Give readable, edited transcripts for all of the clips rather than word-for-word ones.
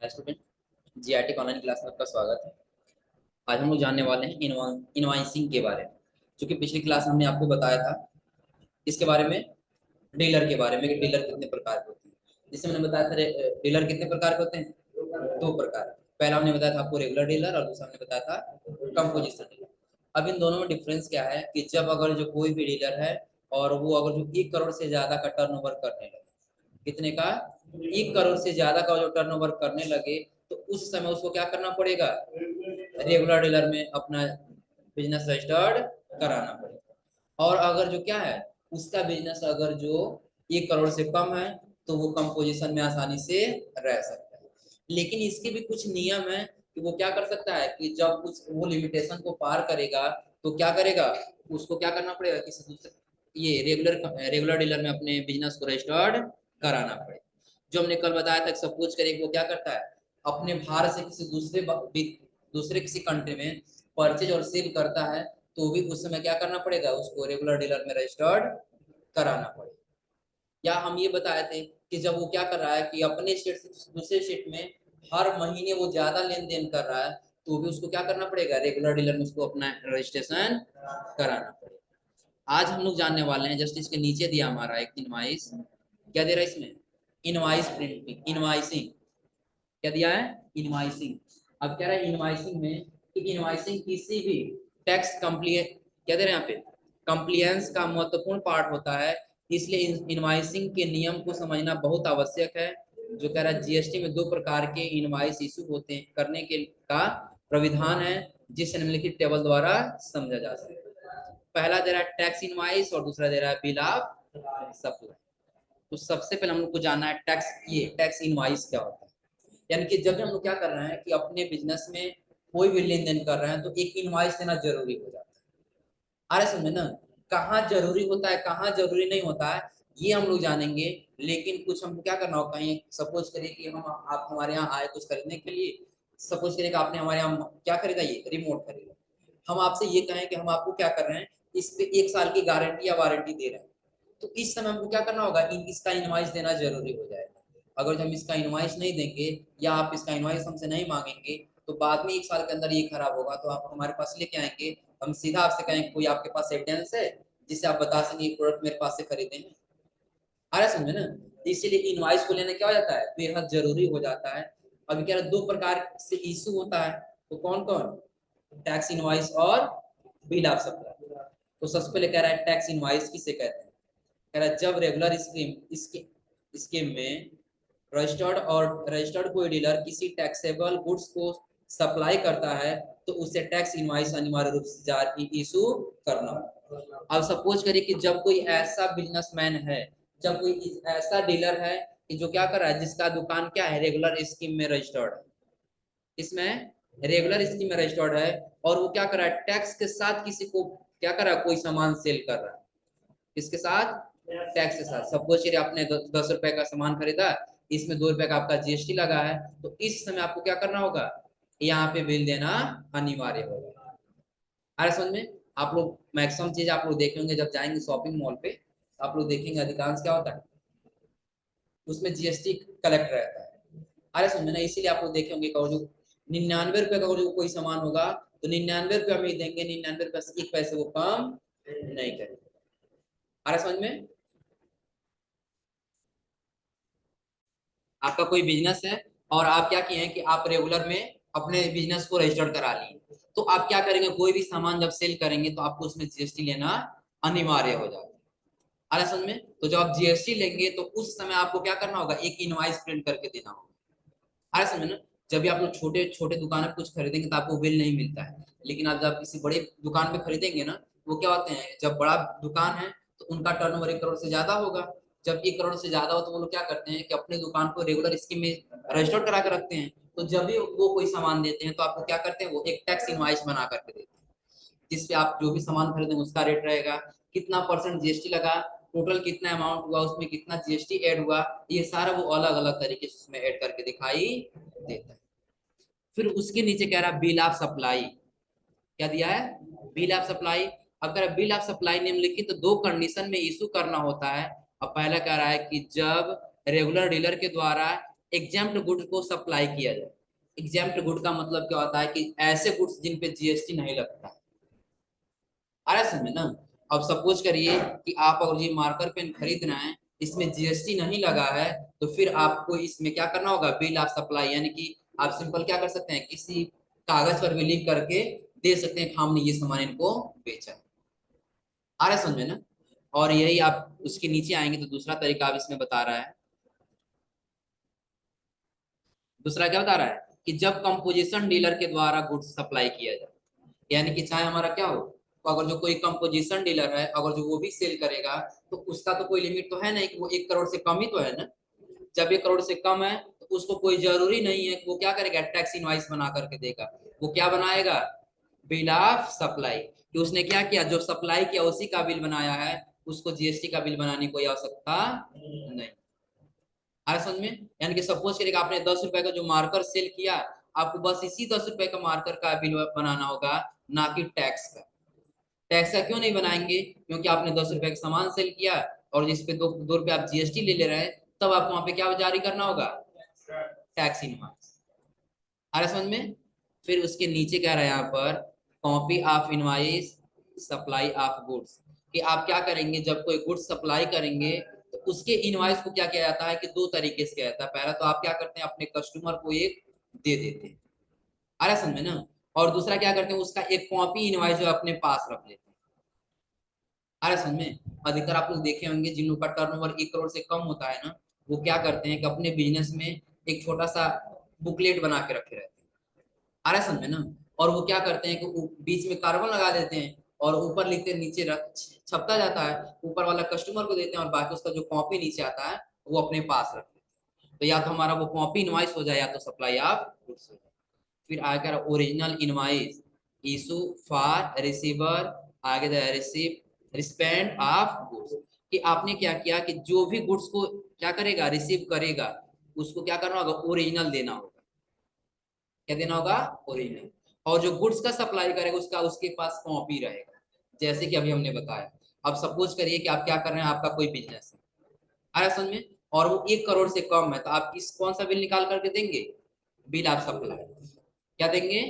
Student, GRT online class में आपका स्वागत है। आज हम लोग जानने वाले हैं इनवॉइसिंग के बारे में। क्योंकि पिछली क्लास हमने आपको बताया था इसके बारे में, डीलर के बारे में कि डीलर कितने प्रकार के होते हैं। जिससे मैंने बताया था डीलर कितने प्रकार के होते हैं, दो प्रकार। पहला हमने बताया था आपको रेगुलर डीलर और दूसरा हमने बताया था कंपोजिशन डीलर। अब इन दोनों में डिफरेंस क्या है कि जब अगर जो कोई भी डीलर है और वो अगर जो 1 करोड़ से ज्यादा का टर्नओवर करने लगे, कितने का, 1 करोड़ से ज्यादा का जो टर्नओवर करने लगे, तो उस समय उसको क्या करना पड़ेगा, रेगुलर डीलर में अपना बिजनेस रजिस्टर्ड कराना पड़ेगा। और अगर जो क्या है, उसका बिजनेस अगर जो 1 करोड़ से कम है तो वो कंपोजिशन में आसानी से रह सकता है। लेकिन इसके भी कुछ नियम है कि वो क्या कर सकता है कि जब कुछ वो लिमिटेशन को पार करेगा तो क्या करेगा, उसको क्या करना पड़ेगा, किसी दूसरे ये रेगुलर डीलर में अपने बिजनेस को रजिस्टर्ड कराना पड़ेगा। जो हमने कल बताया था, सपोज करें वो क्या करता है, अपने बाहर से किसी दूसरे किसी कंट्री में परचेज और सेल करता है, तो भी उस समय क्या करना पड़ेगा, उसको रेगुलर डीलर में रजिस्टर्ड कराना पड़ेगा। या हम ये बताए थे कि जब वो क्या कर रहा है कि अपने स्टेट से दूसरे स्टेट में हर महीने वो ज्यादा लेन देन कर रहा है, तो भी उसको क्या करना पड़ेगा, रेगुलर डीलर में उसको अपना रजिस्ट्रेशन कराना पड़ेगा। आज हम लोग जानने वाले हैं, जस्ट इसके नीचे दिया हमारा एक इनवाइस, क्या दे रहा है इसमें, इनवाइस प्रिंटिंग, इनवाइसिंग। क्या दिया है, इनवाइसिंग। अब कह रहा है इनवाइसिंग में कि इनवाइसिंग किसी भी टैक्स कंप्लिए क्या दे रहे हैं यहाँ पे, कंप्लियंस का महत्वपूर्ण पार्ट होता है। इसलिए इनवाइसिंग के नियम को समझना बहुत आवश्यक है। जो कह रहा है जीएसटी में 2 प्रकार के इनवाइस इशू होते हैं करने के का प्राविधान है, जिसे निम्नलिखित टेबल द्वारा समझा जा सकता है। पहला दे रहा है टैक्स इनवाइस और दूसरा दे रहा है बिल ऑफ सप्लाई। तो सबसे पहले हम लोग को जानना है टैक्स इनवाइस क्या होता है। यानी कि जब हम लोग क्या कर रहे हैं कि अपने बिजनेस में कोई भी लेन देन कर रहे हैं तो एक इनवाइस देना जरूरी हो जाता है। अरे समझे ना, कहाँ जरूरी होता है कहाँ जरूरी नहीं होता है ये हम लोग जानेंगे। लेकिन कुछ हमको क्या करना होगा, कहीं सपोज करिए कि हम आप हमारे यहाँ आए कुछ खरीदने के लिए। सपोज करिए कि आपने हमारे यहाँ क्या खरीदा, ये रिमोट खरीदा। हम आपसे ये कहें कि हम आपको क्या कर रहे हैं, इस पे 1 साल की गारंटी या वारंटी दे रहे हैं, तो इस समय हमको क्या करना होगा, इसका इनवाइस देना जरूरी हो जाएगा। अगर हम इसका इनवाइस नहीं देंगे या आप इसका इनवाइस हमसे नहीं मांगेंगे, तो बाद में 1 साल के अंदर ये खराब होगा तो आप हमारे पास लेके आएंगे, हम सीधा आपसे कहेंगे कोई आपके पास एविडेंस है जिससे आप बता सकें ये प्रोडक्ट मेरे पास से खरीदे हैं। आ रहा समझे ना, इसीलिए इनवाइस को लेना क्या हो जाता है, बेहद जरूरी हो जाता है। अभी क्या 2 प्रकार से इशू होता है, तो कौन कौन, टैक्स इनवाइस और बिल ऑफ सप्लाई। तो सबसे पहले कह रहा है टैक्स इनवाइस किसे कहते हैं। कह रहा है जब रेगुलर स्कीम में रजिस्टर्ड कोई डीलर किसी टैक्सेबल गुड्स को सप्लाई करता है तो उसे टैक्स इनवाइस अनिवार्य रूप से जारी इशू करना हो। अब सपोज करिए कि जब कोई ऐसा बिजनेसमैन है, जब कोई ऐसा डीलर है कि जो क्या कर रहा है, जिसका दुकान क्या है, रेगुलर स्कीम में रजिस्टर्ड है, इसमें रेगुलर स्कीम में रजिस्टर्ड है, और वो क्या कर रहा है, टैक्स के साथ किसी को क्या कर रहा है, कोई सामान सेल कर रहा है, किसके साथ, टैक्स के साथ। सपोज करिए आपने 10 रुपए का सामान खरीदा, इसमें 2 रुपए का आपका जीएसटी लगा है, तो इस समय आपको क्या करना होगा, यहाँ पे बिल देना अनिवार्य होगा। अरे समझ में, आप लोग मैक्सिमम चीज आप लोग देखेंगे जब जाएंगे शॉपिंग मॉल पे, आप लोग देखेंगे अधिकांश क्या होता है, उसमें जीएसटी कलेक्ट रहता है। अरे समझे ना, इसीलिए आप लोग देखे होंगे जो 99 रुपए का जो कोई सामान होगा तो 99 रुपये हम ही देंगे, 99 रुपये से 1 पैसे वो कम नहीं करेंगे। अरे समझ में, आपका कोई बिजनेस है और आप क्या किए हैं कि आप रेगुलर में अपने बिजनेस को रजिस्टर्ड करा लिए, तो आप क्या करेंगे, कोई भी सामान जब सेल करेंगे तो आपको उसमें जीएसटी लेना अनिवार्य हो जाता है। अरे समझ में, तो जब आप जीएसटी लेंगे तो उस समय आपको क्या करना होगा, एक इनवाइस प्रिंट करके देना होगा। अरे समझे ना, जब भी आप लोग छोटे छोटे दुकान में कुछ खरीदेंगे तो आपको बिल नहीं मिलता है, लेकिन आप जब किसी बड़े दुकान पे खरीदेंगे ना, वो क्या होते हैं, जब बड़ा दुकान है तो उनका टर्नओवर 1 करोड़ से ज्यादा होगा। जब 1 करोड़ से ज्यादा हो तो वो लोग क्या करते हैं कि अपने दुकान को रेगुलर स्कीम में रजिस्टर्ड करा के रखते हैं, तो जब भी वो कोई सामान देते हैं तो आपको क्या करते हैं, वो एक टैक्स इनवाइस बना करके देते हैं, जिसपे आप जो भी सामान खरीदेंगे उसका रेट रहेगा, कितना परसेंट जीएसटी लगा, टोटल कितना अमाउंट हुआ, उसमें कितना जीएसटी ऐड हुआ, ये सारा वो अलग अलग तरीके से उसमें ऐड करके दिखाई देता है। फिर उसके नीचे कह रहा है बिल ऑफ सप्लाई। क्या दिया है, बिल ऑफ सप्लाई। अगर बिल ऑफ सप्लाई निम्नलिखित तो 2 कंडीशन में इशू करना होता है। अब पहला कह रहा है कि जब रेगुलर डीलर के द्वारा एग्जाम्प्ट गुड को सप्लाई किया जाए। एग्जाम्प्ट गुड का मतलब क्या होता है कि ऐसे गुड्स जिन पे जीएसटी नहीं लगता। आ रहा है समझ में ना। अब सपोज करिए कि आप अगर ये मार्कर पेन खरीद रहे हैं, इसमें जीएसटी नहीं लगा है, तो फिर आपको इसमें क्या करना होगा, बिल ऑफ सप्लाई, यानी कि आप सिंपल क्या कर सकते हैं, किसी कागज पर भी लिख करके दे सकते हैं कि हमने ये सामान इनको बेचा है। आ रहा है समझ में ना। और यही आप उसके नीचे आएंगे तो दूसरा तरीका आप इसमें बता रहा है। दूसरा क्या बता रहा है कि जब कंपोजिशन डीलर के द्वारा गुड्स सप्लाई किया जाए, यानी कि चाहे हमारा क्या हो, तो अगर जो कोई कंपोजिशन डीलर है, अगर जो वो भी सेल करेगा, तो उसका तो कोई लिमिट तो है नहीं कि वो 1 करोड़ से कम ही तो है ना। जब 1 करोड़ से कम है तो उसको कोई जरूरी नहीं है कि वो क्या करेगा, टैक्स इनवाइस बना करके देगा। वो क्या बनाएगा, बिल ऑफ सप्लाई, कि उसने क्या किया, जो सप्लाई किया उसी का बिल बनाया है, उसको जीएसटी का बिल बनाने की कोई आवश्यकता नहीं। आ समझ में। यानी कि सपोज करिए आपने 10 रुपए का जो मार्कर सेल किया, आपको बस इसी 10 रुपए का मार्कर का बिल बनाना होगा, ना कि टैक्स का। टैक्स का क्यों नहीं बनाएंगे, क्योंकि आपने 10 रुपए का सामान सेल किया और जिस पे 2 रुपए आप जीएसटी ले रहे हैं, तब आपको वहां पे क्या जारी करना होगा, टैक्स इनवॉइस। आ रहा समझ में। फिर उसके नीचे क्या रहा है यहाँ पर, copy of invoice supply of goods, कि आप क्या करेंगे जब कोई गुड्स सप्लाई करेंगे, तो उसके इनवॉइस को क्या किया जाता है कि 2 तरीके से किया जाता है। पहला तो आप क्या करते हैं, अपने कस्टमर को एक दे देते हैं। आ रहा समझ में ना। और दूसरा क्या करते हैं, उसका एक कॉपी इनवॉइस जो अपने पास रख लेते हैं। आ रहा समझ में। अधिकतर आप लोग देखे होंगे जिन लोग का टर्नओवर 1 करोड़ से कम होता है ना, वो क्या करते हैं कि अपने बिजनेस में एक छोटा सा बुकलेट बना के रखे रहते हैं। आ रहा है समझ में ना। और वो क्या करते हैं कि बीच में कार्बन लगा देते हैं और ऊपर लिखते हैं, नीचे रख छपता जाता है, ऊपर वाला कस्टमर को देते हैं और बाकी उसका जो कॉपी नीचे आता है वो अपने पास रखते हैं। तो या तो हमारा वो कॉपी इनवाइस हो जाए, या तो सप्लाई ऑफ गुड्स हो जाए। फिर आगे original invoice issue for receiver, आगे रिसीव रिस्पेंड ऑफ गुड्स, कि आपने क्या किया कि जो भी गुड्स को क्या करेगा, रिसीव करेगा, उसको क्या करना होगा, ओरिजिनल देना होगा। क्या देना होगा, ओरिजिनल। और जो गुड्स का सप्लाई करेगा उसका उसके पास कॉपी रहेगा, जैसे कि अभी हमने बताया। अब सपोज करिए कि आप क्या कर रहे हैं, आपका कोई बिजनेस है, आया समझ में, और वो 1 करोड़ से कम है, तो आप किस कौन सा बिल निकाल करके देंगे, बिल ऑफ सप्लाई। क्या देंगे,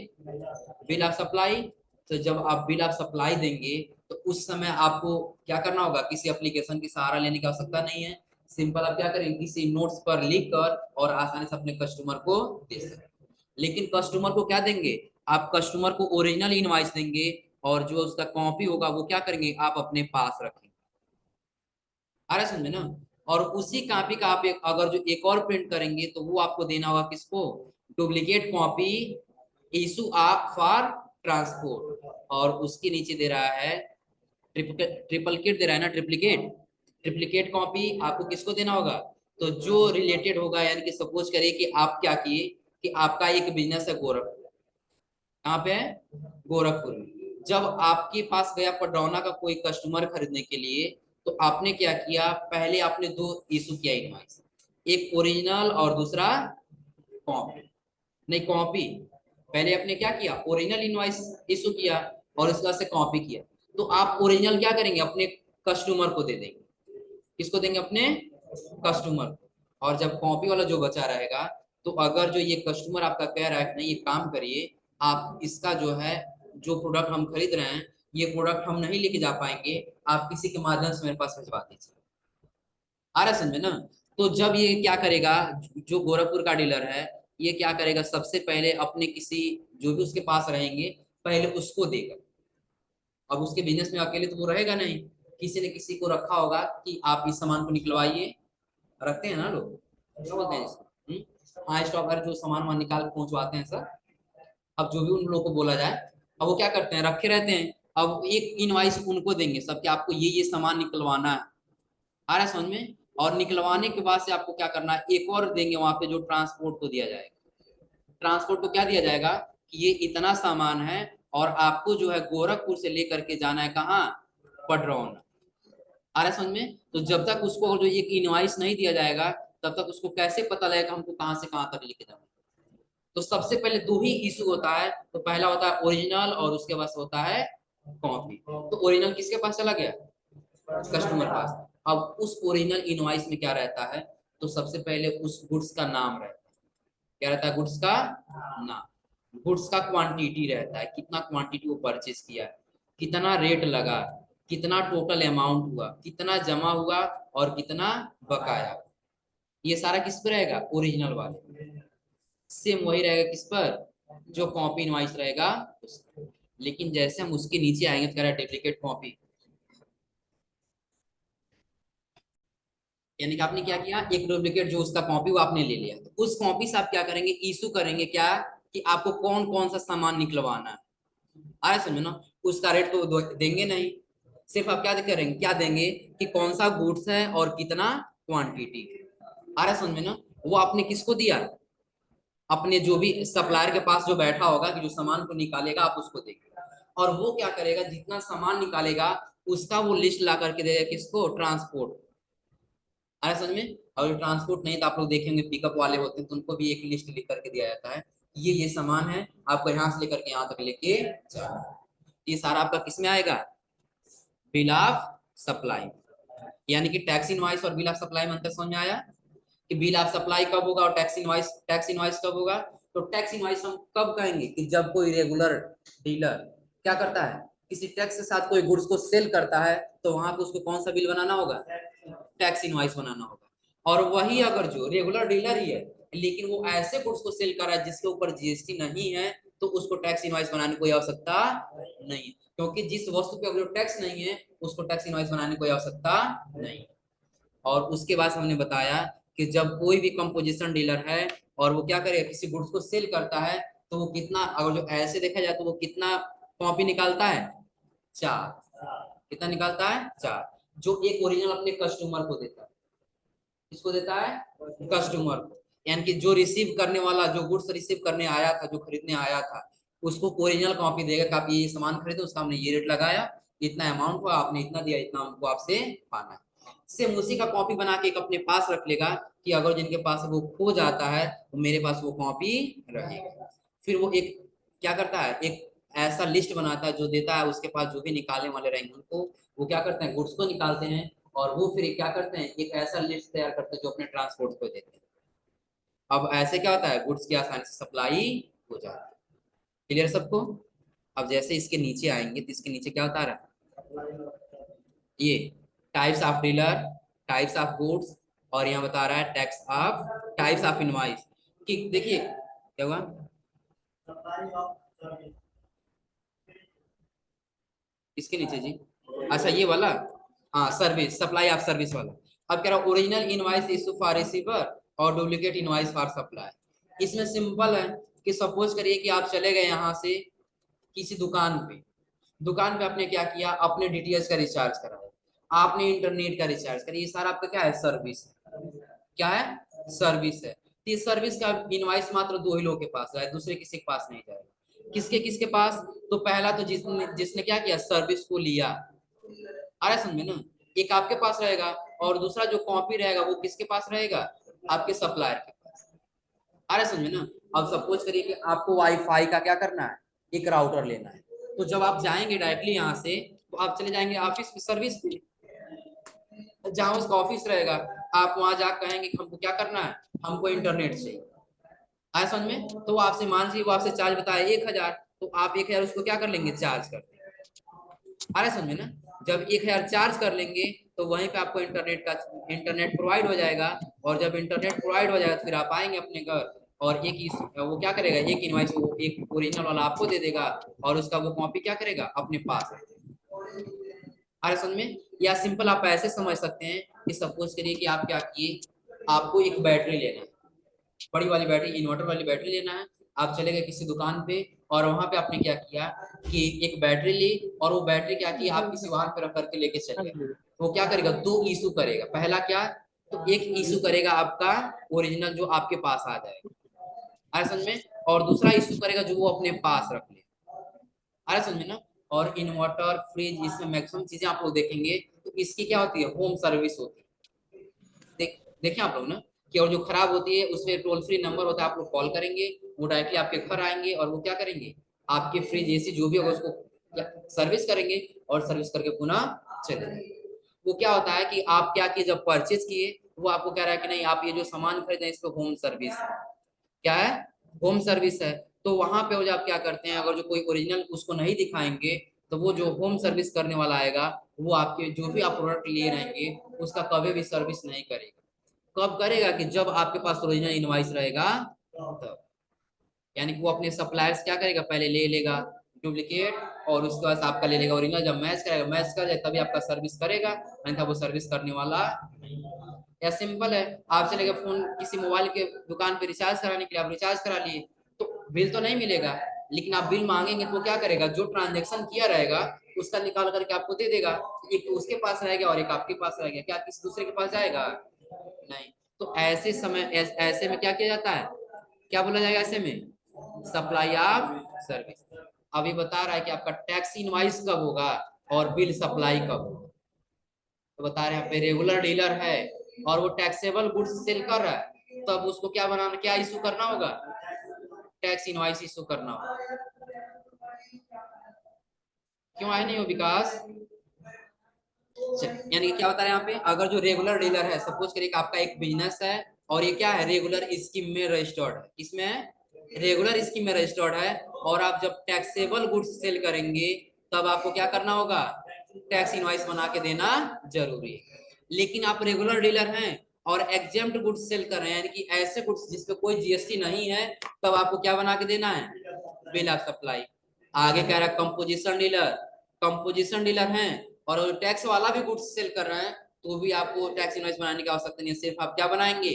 बिल ऑफ सप्लाई। तो जब आप बिल ऑफ सप्लाई देंगे, तो उस समय आपको क्या करना होगा, किसी एप्लीकेशन की सहारा लेने की आवश्यकता नहीं है। सिंपल आप क्या करेंगे, किसी नोट्स पर लिख कर और आसानी से अपने कस्टमर को दे सकते। लेकिन कस्टमर को क्या देंगे, आप कस्टमर को ओरिजिनल इनवाइस देंगे, और जो उसका कॉपी होगा वो क्या करेंगे, आप अपने पास रखेंगे। आ रहा है समझ में ना। और उसी कॉपी का आप अगर जो एक और प्रिंट करेंगे, तो वो आपको देना होगा किसको, डुप्लीकेट कॉपी इशू आप फॉर ट्रांसपोर्ट। और उसके नीचे दे रहा है ट्रिपलिकेट दे रहा है ना, ट्रिप्लिकेट। ट्रिप्लिकेट कॉपी आपको किसको देना होगा, तो जो रिलेटेड होगा, यानी कि सपोज करिए कि आप क्या किए कि आपका एक बिजनेस है गोरखपुर। कहाँ पे है, गोरखपुर में। जब आपके पास गया पडरौना का कोई कस्टमर खरीदने के लिए, तो आपने क्या किया, पहले आपने 2 इशू किया इनवाइस, एक ओरिजिनल और दूसरा कॉपी। नहीं, कॉपी। पहले आपने क्या किया, ओरिजिनल इनवाइस इशू किया और उसके बाद से कॉपी किया। तो आप ओरिजिनल क्या करेंगे, अपने कस्टमर को दे देंगे। किसको देंगे, अपने कस्टमर। और जब कॉपी वाला जो बचा रहेगा, तो अगर जो ये कस्टमर आपका कह रहा है कि नहीं, ये काम करिए, आप इसका जो है, जो प्रोडक्ट हम खरीद रहे हैं, ये प्रोडक्ट हम नहीं लेके जा पाएंगे, आप किसी के माध्यम से मेरे पास भिजवा दीजिए। आ रहा है समझ में ना। तो जब ये क्या करेगा, जो गोरखपुर का डीलर है, ये क्या करेगा, सबसे पहले अपने किसी जो भी उसके पास रहेंगे, पहले उसको देगा। अब उसके बिजनेस में अकेले तो वो रहेगा नहीं, किसी ने किसी को रखा होगा कि आप इस सामान को निकलवाइए। रखते हैं ना लोग, क्या बोलते हैं इसको, हाँ, स्टॉकर, जो सामान वहां निकाल के पहुंचवाते हैं सर। अब जो भी उन लोगों को बोला जाए, अब वो क्या करते हैं, रखे रहते हैं। अब एक इनवाइस उनको देंगे सब कि आपको ये सामान निकलवाना है। आ रहा है समझ में। और निकलवाने के बाद से आपको क्या करना है, एक और देंगे वहां पे, जो ट्रांसपोर्ट को दिया जाएगा। ट्रांसपोर्ट को क्या दिया जाएगा कि ये इतना सामान है, और आपको जो है गोरखपुर से लेकर के जाना है कहाँ, पडरौना। आ रहा है समझ में। तो जब तक उसको जो एक इनवाइस नहीं दिया जाएगा, तब तक उसको कैसे पता लगेगा हमको कहाँ से कहाँ तक लेके जाना। तो सबसे पहले 2 ही इशू होता है, तो पहला होता है ओरिजिनल और उसके बाद होता है कॉपी। तो ओरिजिनल किसके पास चला गया, कस्टमर पास। अब उस ओरिजिनल इनवॉइस में क्या रहता है तो सबसे पहले उस गुड्स का नाम रहता है। क्या रहता है? गुड्स का नाम। गुड्स का क्वांटिटी रहता है, कितना क्वांटिटी वो परचेज किया, कितना रेट लगा, कितना टोटल अमाउंट हुआ, कितना जमा हुआ और कितना बकाया। ये सारा किस पर रहेगा? ओरिजिनल वाले। सेम वही रहेगा किस पर? जो कॉपी इनवाइस रहेगा उस पर। लेकिन जैसे हम उसके नीचे आएंगे तो कह रहा है डुप्लीकेट कॉपी, यानी कि आपने क्या किया, एक डुप्लीकेट जो उसका कॉपी वो आपने ले लिया, तो उस कॉपी से आप क्या करेंगे, इशू करेंगे क्या, कि आपको कौन कौन सा सामान निकलवाना है। आ रहा समझो ना? उसका रेट तो देंगे नहीं, सिर्फ आप क्या करेंगे, क्या देंगे कि कौन सा गुड्स है और कितना क्वांटिटी। आ रहा समझ में ना? वो आपने किसको दिया? अपने जो भी सप्लायर के पास जो बैठा होगा कि जो सामान को निकालेगा आप उसको देंगे, और वो क्या करेगा, जितना सामान निकालेगा उसका वो लिस्ट ला करके देगा किसको? ट्रांसपोर्ट। आ रहा समझ में? और ट्रांसपोर्ट नहीं तो आप लोग देखेंगे पिकअप वाले होते हैं तो उनको भी एक लिस्ट लिख करके दिया जाता है, ये सामान है, आपको यहाँ से लेकर के यहाँ तक लेके जाना। ये सारा आपका किस में आएगा? Bill of supply. यानी कि टैक्स इनवॉइस और बिल ऑफ सप्लाई में अंतर समझ में आया? कि बिल ऑफ सप्लाई कब होगा और टैक्स इनवॉइस कब होगा? तो टैक्स इनवॉइस हम कब कहेंगे, कि जब कोई रेगुलर डीलर क्या करता है, किसी टैक्स के साथ कोई गुड्स को सेल करता है, तो वहां पे उसको कौन सा बिल बनाना होगा? टैक्स इनवॉइस बनाना होगा। और वही अगर जो रेगुलर डीलर ही है लेकिन वो ऐसे गुड्स को सेल कर रहा है जिसके ऊपर जीएसटी नहीं है, तो उसको टैक्स इनवॉइस बनाने की कोई आवश्यकता नहीं है, क्योंकि जिस वस्तु पे अगर टैक्स नहीं है उसको टैक्स इनवॉइस बनाने की कोई आवश्यकता नहीं। और उसके बाद हमने बताया कि जब कोई भी कंपोजिशन डीलर है और वो क्या करेगा, किसी गुड्स को सेल करता है, तो वो कितना, अगर जो ऐसे देखा जाए तो वो कितना कॉपी निकालता है? 4। कितना निकालता है? 4। जो एक ओरिजिनल अपने कस्टमर को देता है। किसको देता है? कस्टमर को। यानी कि जो रिसीव करने वाला, जो गुड्स रिसीव करने आया था, जो खरीदने आया था, उसको ओरिजिनल कॉपी देगा कि आप ये सामान खरीदे, उसका हमने ये रेट लगाया, इतना अमाउंट हुआ, आपने इतना दिया, इतना हमको आपसे पाना है। सेम उसी का कॉपी बना के एक अपने पास रख लेगा कि अगर जिनके पास वो खो जाता है तो मेरे पास वो कॉपी रहेगा। फिर वो एक क्या करता है, एक ऐसा लिस्ट बनाता है जो देता है उसके पास जो भी निकालने वाले रहेंगे उनको, वो क्या करते हैं, गुड्स को निकालते हैं, और वो फिर क्या करते हैं, एक ऐसा लिस्ट तैयार करते हैं जो अपने ट्रांसपोर्ट को देते हैं। अब ऐसे क्या होता है, गुड्स की आसानी से सप्लाई हो जाती है। क्लियर सबको? अब जैसे इसके नीचे आएंगे तो इसके नीचे क्या बता रहा है, ये types of dealer, types of goods, और यहाँ बता रहा है tax of types of invoice. कि देखिए क्या हुआ, इसके नीचे जी, अच्छा ये वाला, हाँ सर्विस, सप्लाई ऑफ सर्विस वाला। अब कह रहा original invoice issue for receiver और डुप्लीकेट इनवॉइस फॉर सप्लाई। इसमें सिंपल है कि सपोज करिए कि आप चले गए यहाँ से किसी दुकान पे, दुकान पे आपने क्या किया, अपने डीटीएच का रिचार्ज कराया, आपने इंटरनेट का रिचार्ज कराया, ये सारा आपका क्या है, सर्विस। क्या है? सर्विस है। तो इस सर्विस का इनवॉइस मात्र 2 ही लोगों के पास जाए, दूसरे किसी के पास नहीं जाएगा। किसके किसके पास? तो पहला तो जिसने जिसने क्या किया, सर्विस को लिया। आ रहा है समझ में ना? एक आपके पास रहेगा, और दूसरा जो कॉपी रहेगा वो किसके पास रहेगा, आपके सप्लायर के पास। आ रहा है समझ में ना? अब सपोज करिए कि आपको वाईफाई का क्या करना है, एक राउटर लेना है, तो जब आप जाएंगे डायरेक्टली यहाँ से, तो आप चले जाएंगे ऑफिस की सर्विस पे, जहाँ उसका ऑफिस रहेगा, आप वहां जाकर कहेंगे कि हमको क्या करना है, हमको इंटरनेट चाहिए। आया समझ में? तो वो आपसे, मान लीजिए वो आपसे चार्ज बताए 1000, तो आप 1000 उसको क्या कर लेंगे, चार्ज कर देंगे। आ रहा है समझ में ना? जब 1000 चार्ज कर लेंगे तो वहीं पे आपको इंटरनेट प्रोवाइड हो जाएगा, और जब इंटरनेट प्रोवाइड हो जाएगा तो फिर आप आएंगे अपने घर, और वो क्या करेगा, एक इनवॉइस वो एक ओरिजिनल वाला आपको दे देगा, और उसका वो कॉपी क्या करेगा, अपने पास रखेगा। आ रहा है समझ में? या सिंपल आप ऐसे समझ सकते हैं कि सपोज करिए कि आप क्या किए, आपको एक बैटरी लेना है, बड़ी वाली बैटरी, इन्वर्टर वाली बैटरी लेना है। आप चले गए किसी दुकान पे, और वहां पे आपने क्या किया कि एक बैटरी ली, और वो बैटरी क्या की, आप किसी वाहन पे रख करके लेके चले गए। वो क्या करेगा, 2 इशू करेगा। पहला क्या, तो एक इशू करेगा आपका ओरिजिनल जो आपके पास आ जाएगा, समझ में, और दूसरा इशू करेगा जो वो अपने पास रख ले। समझ में ना? और इन्वर्टर, फ्रिज, इसमें मैक्सिमम चीजें आप लोग देखेंगे तो इसकी क्या होती है, होम सर्विस होती है। देखें आप लोग ना, कि और जो खराब होती है उसमें टोल फ्री नंबर होता है, आप लोग कॉल करेंगे, वो डायरेक्टली आपके घर आएंगे, और वो क्या करेंगे, आपके फ्रिज एसी जो भी होगा उसको सर्विस करेंगे, और सर्विस करके पुनः चले जाएंगे। वो क्या होता है कि आप क्या किए, जब परचेज किए वो आपको कह रहा है कि नहीं आप ये जो सामान खरीदे इस पे होम सर्विस है। क्या है? होम सर्विस है। तो वहां पे वो आप क्या करते हैं, अगर जो कोई ओरिजिनल उसको नहीं दिखाएंगे तो वो जो होम सर्विस करने वाला आएगा वो आपके जो भी आप प्रोडक्ट लिए रहेंगे उसका कभी भी सर्विस नहीं करेगा। कब करेगा? कि जब आपके पास ओरिजिनल इनवॉइस रहेगा तब। यानी कि वो अपने सप्लायर्स क्या करेगा, पहले ले लेगा डुप्लीकेट और उसके बाद आपका ले लेगा ओरिजिनल। जब मैच करेगा, मैच कर जाए तभी आपका सर्विस करेगा, अन्यथा वो सर्विस करने वाला नहीं। या सिंपल है, आप चलेगा फोन किसी मोबाइल के दुकान पे रिचार्ज कराने के लिए, आप रिचार्ज करा लिए तो बिल तो नहीं मिलेगा, लेकिन आप बिल मांगेंगे तो क्या करेगा, जो ट्रांजेक्शन किया रहेगा उसका निकाल करके आपको दे देगा। एक तो उसके पास रहेगा और एक आपके पास रहेगा, क्या किसी दूसरे के पास जाएगा? नहीं। तो ऐसे समय ऐसे में क्या किया जाता है, क्या बोला जाएगा ऐसे में? Supply of service. अभी बता रहा है कि आपका टैक्स इनवाइस कब होगा और बिल सप्लाई कब होगा। तो बता रहे हैं यहाँ पे रेगुलर डीलर है और वो टैक्सेबल गुड्स सेल कर रहा है, तब उसको क्या बनाना, क्या इशू करना होगा? टैक्स इनवाइस इशू करना होगा। क्यों आए नहीं हो विकास? यानी कि क्या बता रहे हैं यहाँ पे, अगर जो रेगुलर डीलर है, सपोज करिए आपका एक बिजनेस है और ये क्या है, रेगुलर स्कीम में रजिस्टर्ड है, इसमें रेगुलर स्कीम में रजिस्टर्ड है, और आप जब टैक्सेबल गुड्स सेल करेंगे तब आपको क्या करना होगा, टैक्स इनवॉइस बना के देना जरूरी है। लेकिन आप रेगुलर डीलर हैं और एग्जेम्प्ट गुड्स सेल कर रहे हैं, यानी कि ऐसे गुड्स जिसपे कोई जीएसटी नहीं है, तब आपको क्या बना के देना है, बिल ऑफ सप्लाई। आगे कह रहा है कंपोजिशन डीलर, कंपोजिशन डीलर हैं और टैक्स वाला भी गुड्स सेल कर रहे हैं तो भी आपको टैक्स इनवॉइस बनाने की आवश्यकता नहीं है, सिर्फ आप क्या बनाएंगे,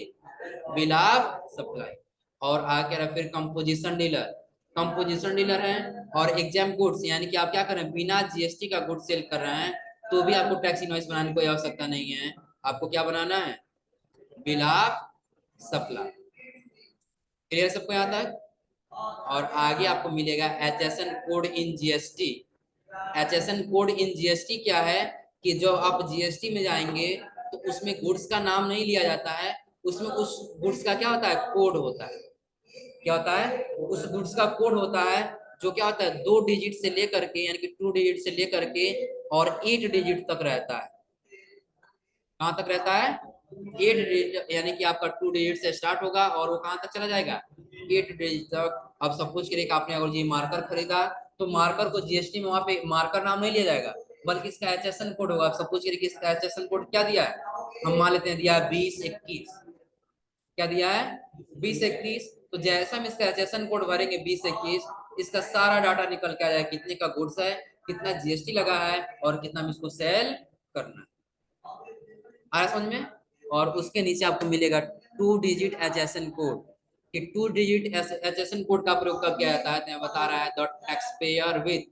बिल ऑफ सप्लाई। और आगे रहा फिर कंपोजिशन डीलर, कंपोजिशन डीलर है और एग्जाम गुड्स, यानी कि आप क्या कर रहे हैं, बिना जीएसटी का गुड्स सेल कर रहे हैं तो भी आपको टैक्स इनवॉइस बनाने की कोई आवश्यकता नहीं है, आपको क्या बनाना है, बिल ऑफ सप्लाई। क्लियर सबको यहाँ तक? और आगे आपको मिलेगा HSN code in GST. HSN code in GST क्या है, कि जब आप जीएसटी में जाएंगे तो उसमें गुड्स का नाम नहीं लिया जाता है, उसमें उस गुड्स का क्या होता है, कोड होता है। क्या होता है, उस गुड्स का कोड होता है जो क्या होता है, 2 डिजिट से लेकर के, यानी कि 2 डिजिट से लेकर के और 8 डिजिट तक रहता है। कहाँ तक रहता है, 8 डिजिट, यानी कि आपका 2 डिजिट से स्टार्ट होगा और वो कहाँ तक चला जाएगा, 8 डिजिट तक। अब सपोज करिए कि आपने अगर ये मार्कर खरीदा तो मार्कर को जीएसटी में वहां पे मार्कर नाम नहीं लिया जाएगा, बल्कि इसका एचएसएन कोड होगा। सपोज करिए कि इसका एचएसएन कोड क्या दिया है, हम मान लेते हैं दिया है 2021, क्या दिया है 2021। तो जैसा हम इसका एचएसएन कोड भरेंगे 2021, इसका सारा डाटा निकल के आ जाएगा, कितने का गुड्स है, कितना जीएसटी लगा है और कितना हम इसको सेल करना है। आया समझ में? और उसके नीचे आपको मिलेगा 2 डिजिट एचएसएन कोड, कि 2 डिजिट एचएसएन कोड का प्रयोग कब किया जाता है, तो बता रहा है the tax payer with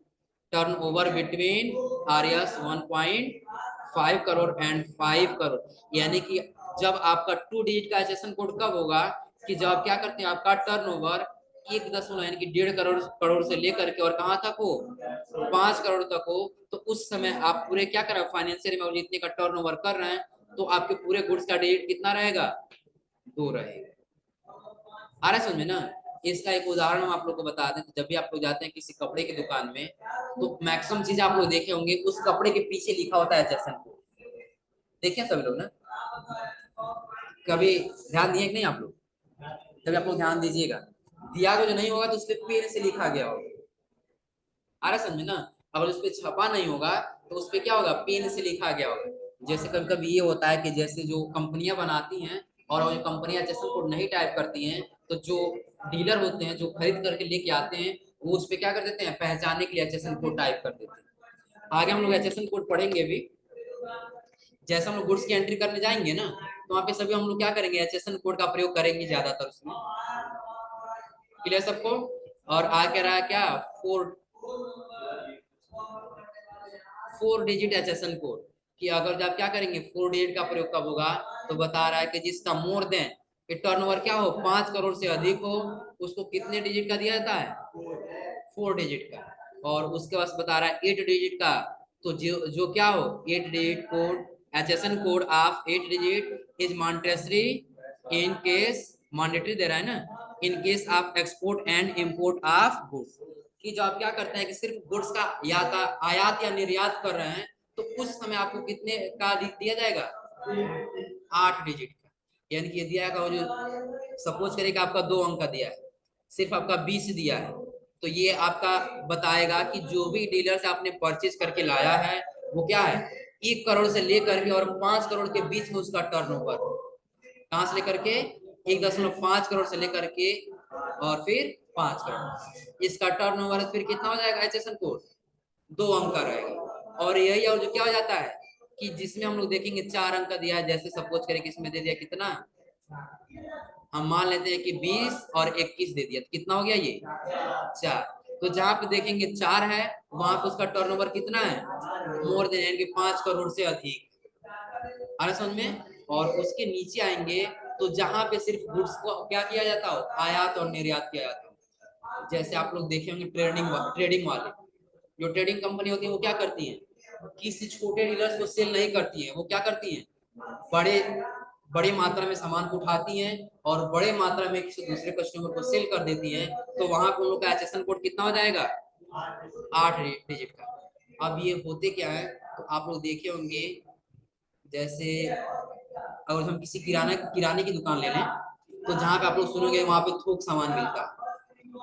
turnover between RS 1.5 crore and 5 crore. यानी कि जब आपका 2 डिजिट का एचएसएन कोड कब होगा, कि जब आप क्या करते हैं, आपका टर्नओवर 1 यानी कि 1.5 करोड़ करोड़ से लेकर के और कहाँ तक हो, 5 करोड़ तक हो, तो उस समय आप पूरे क्या कर रहे हैं, फाइनेंशियल में जितने का टर्नओवर कर रहे हैं तो आपके पूरे गुड्स का डिजिट कितना रहेगा, 2 रहेगा। आ रहा है समझ में ना? इसका एक उदाहरण हम आप लोग को बता दें, तो जब भी आप लोग जाते हैं किसी कपड़े की दुकान में तो मैक्सिमम चीज आप लोग देखे होंगे, उस कपड़े के पीछे लिखा होता है जैसन को, देखे सभी लोग ना? कभी ध्यान दिए कि नहीं आप लोग? कभी आप लोग ध्यान दीजिएगा, दिया जो नहीं होगा तो उस पर पेन से लिखा गया होगा। आ रहा समझ में ना? अगर उस पर छपा नहीं होगा तो उस पर क्या होगा, पेन से लिखा गया होगा। जैसे कभी कभी ये होता है कि जैसे जो कंपनियां बनाती हैं और जो कंपनियां एचएसएन कोड नहीं टाइप करती हैं, तो जो डीलर होते हैं जो खरीद करके लेके आते हैं वो उस पर क्या कर देते हैं, पहचानने के लिए एचएसएन कोड टाइप कर देते हैं। आगे हम लोग एचएसएन कोड पढ़ेंगे भी, जैसे हम लोग गुड्स की एंट्री करने जाएंगे ना तो वहाँ पे सभी हम लोग क्या करेंगे, एचएसएन कोड का प्रयोग करेंगे ज्यादातर उसमें। क्लियर सबको? और आगे रहा क्या, 4 डिजिट एचएसएन कोड, कि अगर जब क्या करेंगे 4 डिजिट का प्रयोग कब होगा, तो बता रहा है कि जिसका मोर देन टर्नओवर क्या हो, 5 करोड़ से अधिक हो, उसको कितने डिजिट का दिया जाता है, 4 डिजिट का। और उसके बाद बता रहा है 8 डिजिट का, तो जो जो क्या हो, 8 digit code, HSN code of 8 digit is Montessori in case, monetary दे रहा है ना, in case of export and import of goods, कि जो आप क्या करते हैं कि सिर्फ गुड्स का आयात या निर्यात कर रहे हैं तो उस समय आपको कितने का दिया जाएगा, 8 डिजिट का। यानी कि ये दिया है जो सपोज करिए कि आपका 2 अंक का दिया है, सिर्फ आपका 20 दिया है, तो ये आपका बताएगा कि जो भी डीलर से आपने परचेज करके लाया है वो क्या है, 1 करोड़ से लेकर के और 5 करोड़ के बीच में उसका टर्नओवर, कहां से लेकर के 1.5 करोड़ से लेकर के और फिर 5 करोड़, इसका टर्नओवर फिर कितना हो जाएगा, एचएसएन कोड 2 अंक का रहेगा। और यही और जो क्या हो जाता है कि जिसमें हम लोग देखेंगे 4 अंक का दिया है, जैसे सपोज करें कि इसमें दे दिया कितना, हम मान लेते हैं कि 20 और 21 दे दिया, तो कितना हो गया ये 4। तो जहां पे देखेंगे 4 है वहां पे उसका टर्नओवर कितना है, मोर देन, यानी कि 5 करोड़ से अधिक, आ रहा समझ में। और उसके नीचे आएंगे तो जहां पे सिर्फ गुड्स को क्या किया जाता हो, आयात और निर्यात किया जाता हो, जैसे आप लोग देखे होंगे ट्रेडिंग वाले, जो ट्रेडिंग कंपनी होती है वो क्या करती है, किसी छोटे डीलर्स को सेल नहीं करती है, वो क्या करती है, बड़े बड़ी मात्रा में सामान को उठाती हैं और बड़े मात्रा में किसी दूसरे कस्टमर को सेल कर देती हैं, तो वहां पे उन लोग का एचएसएन कोड कितना हो जाएगा, 8 डिजिट का। अब ये होते क्या है, तो आप लोग देखे होंगे, जैसे अगर हम किसी किराने की दुकान ले लें, तो जहां पे आप लोग सुनोगे वहां पे थोक सामान मिलता है,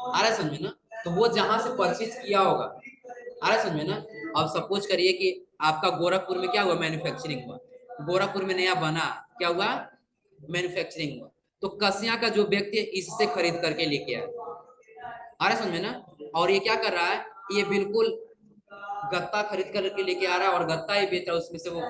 आ रहा है समझ में ना, तो वो जहां से परचेज किया होगा, आ रहा है समझ में ना। अब सपोज करिए कि आपका गोरखपुर में क्या हुआ, मैन्युफैक्चरिंग हुआ, गोरखपुर में नया बना, क्या हुआ, मैन्युफैक्चरिंग हुआ, तो कसिया का जो व्यक्ति है इससे खरीद करके लेके आया, आ रहा है समझ में ना। और ये क्या कर रहा है, ये बिल्कुल गत्ता खरीद करके लेके आ रहा है और गत्ता ही बेच रहा है, उसमें से वो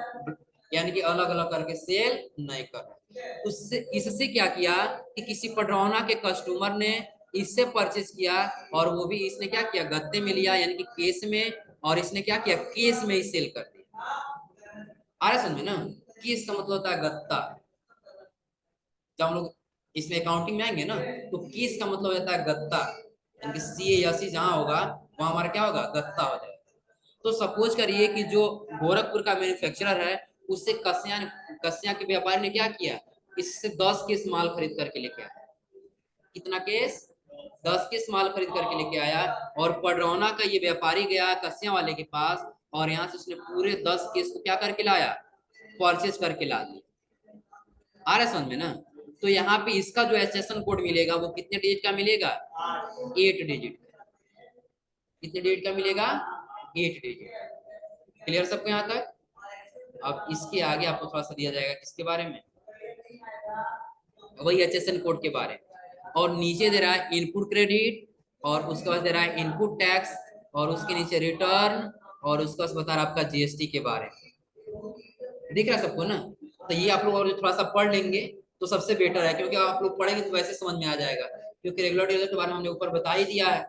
यानी कि अलग अलग करके सेल नहीं कर रहा। उससे इससे क्या किया कि किसी पडरौना के कस्टमर ने इससे परचेज किया और वो भी इसने क्या किया, गत्ते में लिया यानी कि केस में, और इसने क्या किया, केस में ही सेल कर दिया, आ रहा समझ में ना। केस का मतलब होता है गत्ता, जब हम लोग इसमें अकाउंटिंग में आएंगे ना, तो केस का मतलब होता है गत्ता, यानी कि सी या सी जहां होगा वहां हमारा क्या होगा, गत्ता हो जाएगा। तो सपोज करिए कि जो गोरखपुर का मैन्युफैक्चरर है, उससे कस्या के व्यापारी ने क्या किया, इससे 10 केस माल खरीद करके लेके आया, कितना केस, 10 केस माल खरीद करके लेके आया, और पडरौना का ये व्यापारी गया कस्या वाले के पास और यहाँ से उसने पूरे 10 केस को क्या करके लाया, परचेज करके ला दिया, आ रहा है समझ में ना। तो यहाँ पे इसका जो एसएसएन कोड मिलेगा वो कितने डिजिट का मिलेगा, 8 डिजिट, कितने डिजिट का मिलेगा, 8 डिजिट। क्लियर सबको यहाँ तक। अब इसके आगे आपको थोड़ा सा दिया जाएगा किसके बारे में, वही एचएसएन कोड के बारे में। और नीचे दे रहा है इनपुट क्रेडिट, और उसके बाद दे रहा है इनपुट टैक्स, और उसके नीचे रिटर्न, और उसके बाद बता रहा है आपका जीएसटी के बारे में, दिख रहा है सबको ना। तो ये आप लोग और थोड़ा सा पढ़ लेंगे तो सबसे बेटर है, क्योंकि आप लोग पढ़ेंगे तो वैसे समझ में आ जाएगा, क्योंकि रेगुलर डीलर के बारे में हमने ऊपर बता ही दिया है,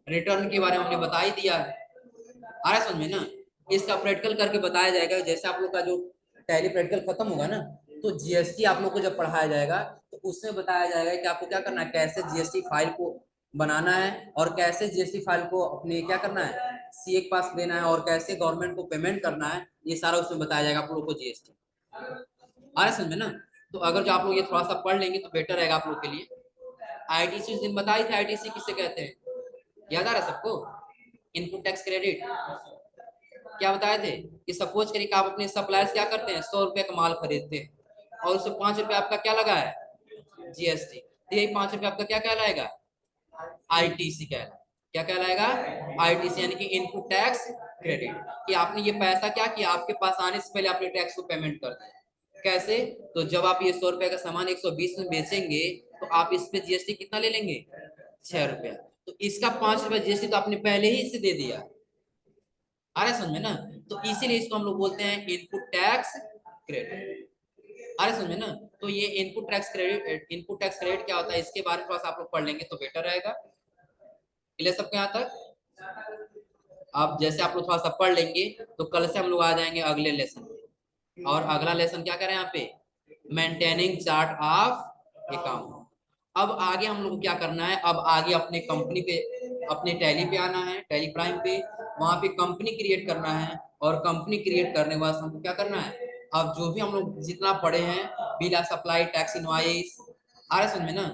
रिटर्न के बारे में हमने बता ही दिया है, आ रहा है समझ में ना। इसका प्रैक्टिकल करके बताया जाएगा, जैसे आप लोग का जो टैली प्रैक्टिकल खत्म होगा ना, तो जीएसटी आप लोग को जब पढ़ाया जाएगा तो उसमें बताया जाएगा कि आपको क्या करना है, कैसे जीएसटी फाइल को बनाना है, और कैसे जीएसटी फाइल को अपने क्या करना है, सीए के पास देना है, और कैसे गवर्नमेंट को पेमेंट करना है, ये सारा उसमें बताया जाएगा आप लोगों को जीएसटी, आ रहा है समझ में ना। तो अगर जो आप लोग ये थोड़ा सा पढ़ लेंगे तो बेटर रहेगा आप लोग के लिए। आईटीसी उस दिन बताई थी, आईटीसी किसे कहते हैं, याद आ रहा है सबको, इनपुट टैक्स क्रेडिट, क्या बताए थे कि सपोज करिए कि आप अपने सप्लायर्स क्या करते हैं, 100 रुपए का माल खरीदते हैं और उससे 5 रुपए आपका क्या लगा है, जीएसटी, तो यही 5 रुपए आपका क्या कहलाएगा, आईटीसी कहलाएगा, क्या कहलाएगा, आईटीसी, यानी कि इनपुट टैक्स क्रेडिट, कि आपने ये पैसा क्या किया, आपके पास आने से पहले आपने टैक्स को पेमेंट कर दिया। कैसे, तो जब आप ये 100 रुपए का सामान 120 में बेचेंगे तो आप इस पे जीएसटी कितना ले लेंगे, 6 रुपया, तो इसका 5 रुपया जीएसटी तो आपने पहले ही इसे दे दिया, आ रहा है समझ में ना। तो इसीलिए इसको हम लोग बोलते हैं इनपुट टैक्स क्रेडिट, आ रहा है समझ में ना। तो ये इनपुट टैक्स क्रेडिट क्या होता है, इसके बारे में थोड़ा सा आप लोग पढ़ लेंगे तो बेटर रहेगा। क्लियर सबके यहाँ तक। अब जैसे आप लोग थोड़ा सा पढ़ लेंगे तो कल से हम लोग आ जाएंगे अगले लेसन पे, और अगला लेसन क्या करें यहाँ पे, मेंटेनिंग चार्ट ऑफ अकाउंट। अब आगे हम लोग को क्या करना है, अब आगे अपने कंपनी पे, अपने टैली पे आना है, टैली प्राइम पे, वहां पे कंपनी क्रिएट करना है, और कंपनी क्रिएट करने के बाद हमको क्या करना है, अब जो भी हम लोग जितना पढ़े हैं, bill of supply, tax invoice, आ रहा है समझ में ना,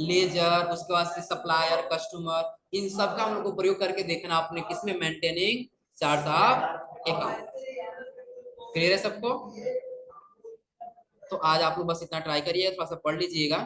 लेजर, उसके बाद से सप्लायर, कस्टमर, इन सब का हम लोग को प्रयोग करके देखना आपने किसमें, maintaining chart of account. Clear है सबको। तो आज आप लोग बस इतना ट्राई करिए, थोड़ा सा पढ़ लीजिएगा।